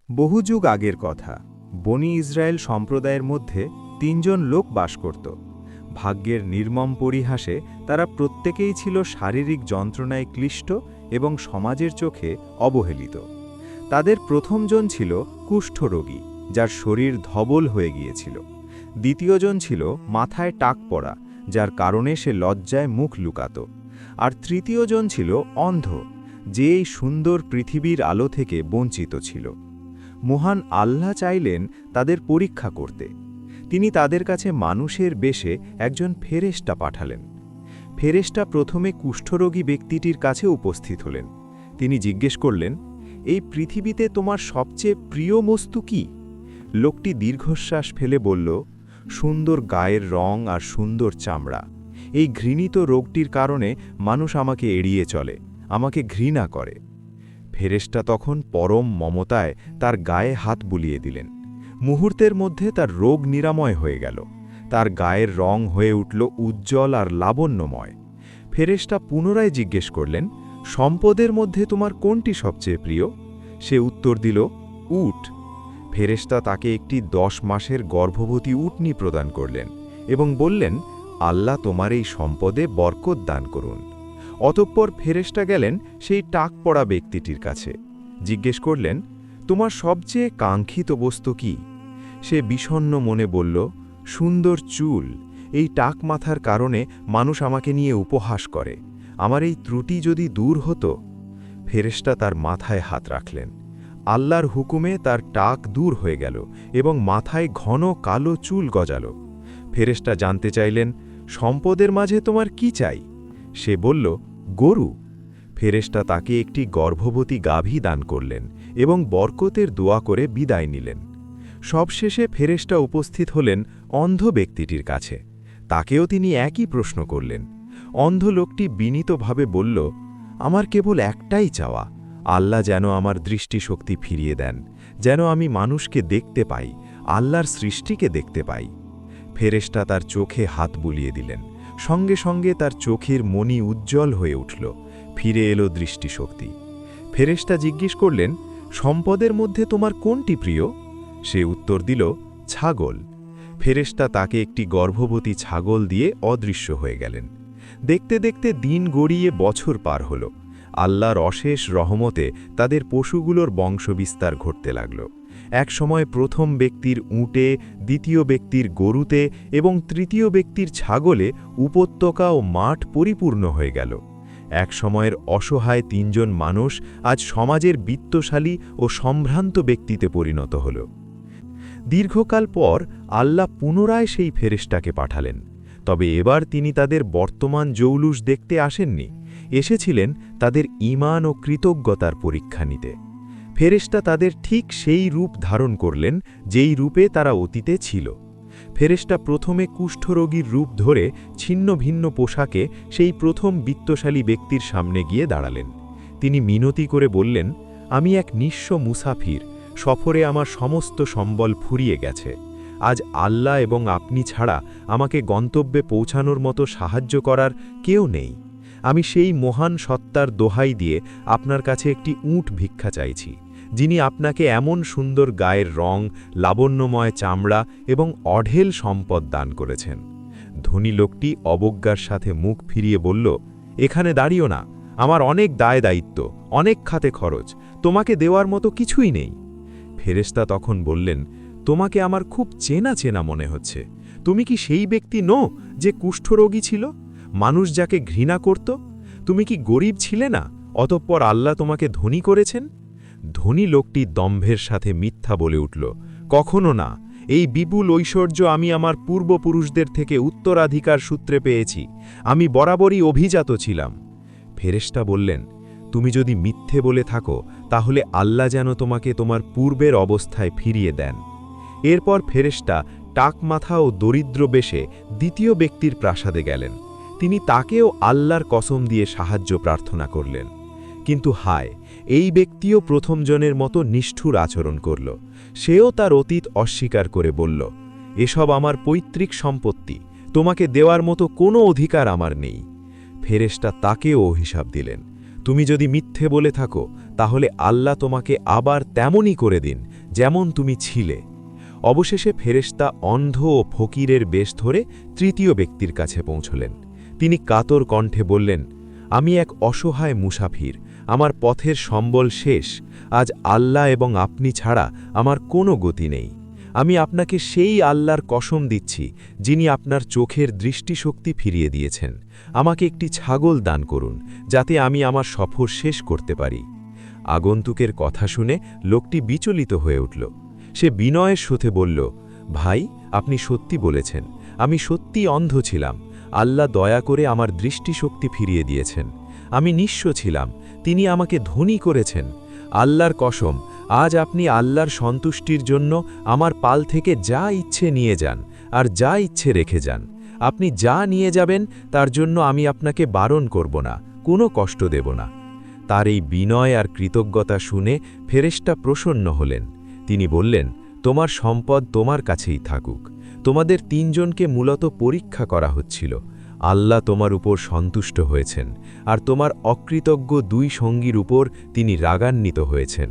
বহু যুগ আগের কথা। বনি ইসরায়েল সম্প্রদায়ের মধ্যে ৩ জন লোক বাস করত। ভাগ্যের নির্মম পরিহাসে তারা প্রত্যেকেই ছিল শারীরিক যন্ত্রণায় ক্লিষ্ট এবং সমাজের চোখে অবহেলিত। তাদের প্রথমজন ছিল কুষ্ঠরোগী, যার শরীর ধবল হয়ে গিয়েছিল। দ্বিতীয়জন ছিল মাথায় টাক পড়া, যার কারণে সে লজ্জায় মুখ লুকাত। আর তৃতীয়জন ছিল অন্ধ, যে এই সুন্দর পৃথিবীর আলো থেকে বঞ্চিত ছিল। মহান আল্লাহ চাইলেন তাদের পরীক্ষা করতে। তিনি তাদের কাছে মানুষের বেশে একজন ফেরেশতা পাঠালেন। ফেরেশতা প্রথমে কুষ্ঠরোগী ব্যক্তিটির কাছে উপস্থিত হলেন। তিনি জিজ্ঞেস করলেন, এই পৃথিবীতে তোমার সবচেয়ে প্রিয় বস্তু কি? লোকটি দীর্ঘশ্বাস ফেলে বলল, সুন্দর গায়ের রং আর সুন্দর চামড়া। এই ঘৃণিত রোগটির কারণে মানুষ আমাকে এড়িয়ে চলে, আমাকে ঘৃণা করে। ফেরেশতা তখন পরম মমতায় তার গায়ে হাত বুলিয়ে দিলেন। মুহূর্তের মধ্যে তার রোগ নিরাময় হয়ে গেল। তার গায়ের রং হয়ে উঠল উজ্জ্বল আর লাবণ্যময়। ফেরেশতা পুনরায় জিজ্ঞেস করলেন, সম্পদের মধ্যে তোমার কোনটি সবচেয়ে প্রিয়? সে উত্তর দিল, উট। ফেরেশতা তাকে একটি 10 মাসের গর্ভবতী উটনী প্রদান করলেন এবং বললেন, আল্লাহ তোমার এই সম্পদে বরকত দান করুন। অতঃপর ফেরেশতা গেলেন সেই টাক পড়া ব্যক্তিটির কাছে। জিজ্ঞেস করলেন, তোমার সবচেয়ে কাঙ্ক্ষিত বস্তু কি? সে বিষণ্ণ মনে বলল, সুন্দর চুল। এই টাক মাথার কারণে মানুষ আমাকে নিয়ে উপহাস করে। আমার এই ত্রুটি যদি দূর হতো। ফেরেশতা তার মাথায় হাত রাখলেন। আল্লাহর হুকুমে তার টাক দূর হয়ে গেল এবং মাথায় ঘন কালো চুল গজাল। ফেরেশতা জানতে চাইলেন, সম্পদের মাঝে তোমার কি চাই? সে বলল, গরু। ফেরেশতা তাকে একটি গর্ভবতী গাভী দান করলেন এবং বরকতের দোয়া করে বিদায় নিলেন। সবশেষে ফেরেশতা উপস্থিত হলেন অন্ধ ব্যক্তিটির কাছে। তাকেও তিনি একই প্রশ্ন করলেন। অন্ধ লোকটি বিনীতভাবে বলল, আমার কেবল একটাই চাওয়া, আল্লাহ যেন আমার দৃষ্টিশক্তি ফিরিয়ে দেন, যেন আমি মানুষকে দেখতে পাই, আল্লাহর সৃষ্টিকে দেখতে পাই। ফেরেশতা তার চোখে হাত বুলিয়ে দিলেন। সঙ্গে সঙ্গে তার চোখের মণি উজ্জ্বল হয়ে উঠল, ফিরে এলো দৃষ্টিশক্তি। ফেরেশতা জিজ্ঞেস করলেন, সম্পদের মধ্যে তোমার কোনটি প্রিয়? সে উত্তর দিল, ছাগল। ফেরেশতা তাকে একটি গর্ভবতী ছাগল দিয়ে অদৃশ্য হয়ে গেলেন। দেখতে দেখতে দিন গড়িয়ে বছর পার হল। আল্লাহর অশেষ রহমতে তাদের পশুগুলোর বংশবিস্তার ঘটতে লাগল। একসময় প্রথম ব্যক্তির উটে, দ্বিতীয় ব্যক্তির গরুতে এবং তৃতীয় ব্যক্তির ছাগলে উপত্যকা ও মাঠ পরিপূর্ণ হয়ে গেল। এক সময়ের অসহায় 3 জন মানুষ আজ সমাজের বিত্তশালী ও সম্ভ্রান্ত ব্যক্তিতে পরিণত হল। দীর্ঘকাল পর আল্লাহ পুনরায় সেই ফেরেশতাকে পাঠালেন। তবে এবার তিনি তাদের বর্তমান জৌলুস দেখতে আসেননি, এসেছিলেন তাদের ঈমান ও কৃতজ্ঞতার পরীক্ষা নিতে। ফেরেশতা তাদের ঠিক সেই রূপ ধারণ করলেন যেই রূপে তারা অতীতে ছিল। ফেরেশতা প্রথমে কুষ্ঠরোগীর রূপ ধরে ছিন্ন ভিন্ন পোশাকে সেই প্রথম বিত্তশালী ব্যক্তির সামনে গিয়ে দাঁড়ালেন। তিনি মিনতি করে বললেন, আমি এক নিঃস্ব মুসাফির, সফরে আমার সমস্ত সম্বল ফুরিয়ে গেছে। আজ আল্লাহ এবং আপনি ছাড়া আমাকে গন্তব্যে পৌঁছানোর মতো সাহায্য করার কেউ নেই। আমি সেই মহান সত্তার দোহাই দিয়ে আপনার কাছে একটি উট ভিক্ষা চাইছি, যিনি আপনাকে এমন সুন্দর গায়ের রং, লাবণ্যময় চামড়া এবং অঢেল সম্পদ দান করেছেন। ধনী লোকটি অবজ্ঞার সাথে মুখ ফিরিয়ে বলল, এখানে দাঁড়িও না, আমার অনেক দায় দায়িত্ব, অনেক খাতে খরচ, তোমাকে দেওয়ার মতো কিছুই নেই। ফেরেশতা তখন বললেন, তোমাকে আমার খুব চেনা চেনা মনে হচ্ছে। তুমি কি সেই ব্যক্তি নও যে কুষ্ঠরোগী ছিল, মানুষ যাকে ঘৃণা করত? তুমি কি গরিব ছিলে না, অতঃপর আল্লাহ তোমাকে ধনী করেছেন? ধনী লোকটি দম্ভের সাথে মিথ্যা বলে উঠল, কখনো না, এই বিপুল ঐশ্বর্য আমি আমার পূর্বপুরুষদের থেকে উত্তরাধিকার সূত্রে পেয়েছি, আমি বরাবরই অভিজাত ছিলাম। ফেরেশতা বললেন, তুমি যদি মিথ্যে বলে থাকো তাহলে আল্লাহ যেন তোমাকে তোমার পূর্বের অবস্থায় ফিরিয়ে দেন। এরপর ফেরেশতা টাক মাথা ও দরিদ্র বেশে দ্বিতীয় ব্যক্তির প্রাসাদে গেলেন। তিনি তাকেও আল্লাহর কসম দিয়ে সাহায্য প্রার্থনা করলেন। কিন্তু হায়, এই ব্যক্তিও প্রথমজনের মতো নিষ্ঠুর আচরণ করল। সেও তার অতীত অস্বীকার করে বলল, এসব আমার পৈতৃক সম্পত্তি, তোমাকে দেওয়ার মতো কোনো অধিকার আমার নেই। ফেরেশতা তাকেও অভিশাপ দিলেন, তুমি যদি মিথ্যে বলে থাকো তাহলে আল্লাহ তোমাকে আবার তেমনই করে দিন যেমন তুমি ছিলে। অবশেষে ফেরেশতা অন্ধ ও ফকিরের বেশ ধরে তৃতীয় ব্যক্তির কাছে পৌঁছলেন। তিনি কাতর কণ্ঠে বললেন, আমি এক অসহায় মুসাফির, আমার পথের সম্বল শেষ, আজ আল্লাহ এবং আপনি ছাড়া আমার কোনো গতি নেই। আমি আপনাকে সেই আল্লাহর কসম দিচ্ছি যিনি আপনার চোখের দৃষ্টিশক্তি ফিরিয়ে দিয়েছেন। আমাকে একটি ছাগল দান করুন, যাতে আমি আমার সফর শেষ করতে পারি। আগন্তুকের কথা শুনে লোকটি বিচলিত হয়ে উঠল। সে বিনয়ের সাথে বলল, ভাই, আপনি সত্যি বলেছেন, আমি সত্যি অন্ধ ছিলাম। আল্লাহ দয়া করে আমার দৃষ্টিশক্তি ফিরিয়ে দিয়েছেন। আমি নিঃস্ব ছিলাম, তিনি আমাকে ধনী করেছেন। আল্লাহর কসম, আজ আপনি আল্লাহর সন্তুষ্টির জন্য আমার পাল থেকে যা ইচ্ছে নিয়ে যান আর যা ইচ্ছে রেখে যান। আপনি যা নিয়ে যাবেন তার জন্য আমি আপনাকে বারণ করব না, কোনো কষ্ট দেব না। তার এই বিনয় আর কৃতজ্ঞতা শুনে ফেরেশতা প্রসন্ন হলেন। তিনি বললেন, তোমার সম্পদ তোমার কাছেই থাকুক। তোমাদের তিনজনকে মূলত পরীক্ষা করা হচ্ছিল। আল্লাহ তোমার উপর সন্তুষ্ট হয়েছেন, আর তোমার অকৃতজ্ঞ দুই সঙ্গীর উপর তিনি রাগান্বিত হয়েছেন।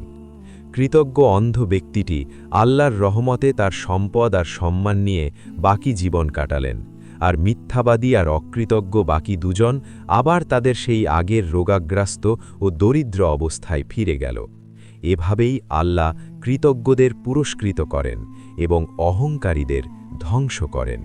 কৃতজ্ঞ অন্ধ ব্যক্তিটি আল্লাহর রহমতে তার সম্পদ আর সম্মান নিয়ে বাকি জীবন কাটালেন, আর মিথ্যাবাদী আর অকৃতজ্ঞ বাকি দুজন আবার তাদের সেই আগের রোগাগ্রস্ত ও দরিদ্র অবস্থায় ফিরে গেল। এভাবেই আল্লাহ কৃতজ্ঞদের পুরস্কৃত করেন এবং অহংকারীদের ধ্বংস করেন।